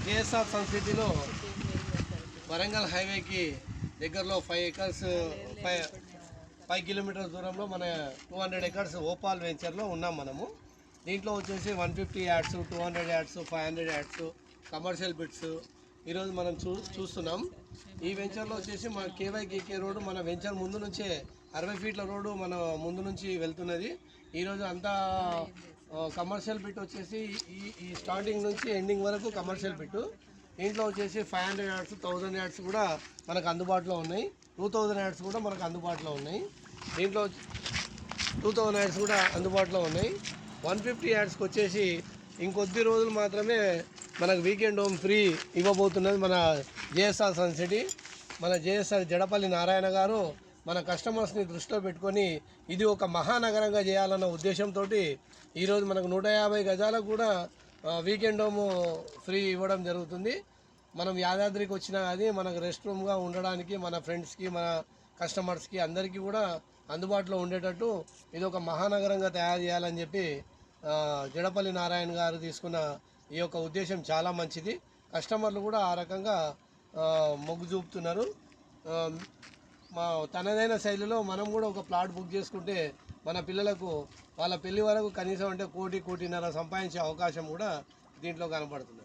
JSR sun సిటీలో వరంగల్ హైవేకి దగ్గరలో 5 ఎకర్స్ 5 కిలోమీటర్ల దూరంలో మన 200 ఎకర్స్ ఓపాల్ వెంచర్లో ఉన్నాం మనము. దీంట్లో వచ్చేసి 150 ads, 200 ads, 500 ads, commercial bits ఈరోజు మనం చూస్తున్నాం. ఈ వెంచర్లో వచ్చేసి మన కేకే రోడ్డు మన వెంచర్ ముందు నుంచే 60 ఫీట్ల రోడ్డు మన ముందు నుంచి వెళ్తున్నది. ఈరోజు అంతా కమర్షియల్ బిట్ వచ్చేసి ఈ స్టార్టింగ్ నుంచి ఎండింగ్ వరకు కమర్షియల్ బిట్. దీంట్లో వచ్చేసి 500 యాడ్స్, 1000 యాడ్స్ కూడా మనకు అందుబాటులో ఉన్నాయి. 2000 యాడ్స్ కూడా మనకు అందుబాటులో ఉన్నాయి. దీంట్లో 2000 యాడ్స్ కూడా అందుబాటులో ఉన్నాయి. 150 యాడ్స్కి వచ్చేసి ఇంకొద్ది రోజులు మాత్రమే మనకు వీకెండ్ హోమ్ ఫ్రీ ఇవ్వబోతున్నది మన జేఎస్ఆర్ సన్ సిటీ. మన జేఎస్ఆర్ జడపల్లి నారాయణ గారు మన కస్టమర్స్ని దృష్టిలో పెట్టుకొని ఇది ఒక మహానగరంగా చేయాలన్న ఉద్దేశంతో ఈరోజు మనకు 150 గజాలకు కూడా వీకెండ్ హోమ్ ఫ్రీ ఇవ్వడం జరుగుతుంది. మనం యాదాద్రికి వచ్చినా అది మనకు రెస్ట్ రూమ్గా ఉండడానికి మన ఫ్రెండ్స్కి, మన కస్టమర్స్కి అందరికీ కూడా అందుబాటులో ఉండేటట్టు ఇది ఒక మహానగరంగా తయారు చేయాలని చెప్పి జడపల్లి నారాయణ గారు తీసుకున్న ఈ యొక్క ఉద్దేశం చాలా మంచిది. కస్టమర్లు కూడా ఆ రకంగా మొగ్గు చూపుతున్నారు. తనదైన శైలిలో మనం కూడా ఒక ప్లాట్ బుక్ చేసుకుంటే మన పిల్లలకు వాళ్ళ పెళ్లి వరకు కనీసం అంటే 1-1.5 కోటి సంపాదించే అవకాశం కూడా దీంట్లో కనపడుతుంది.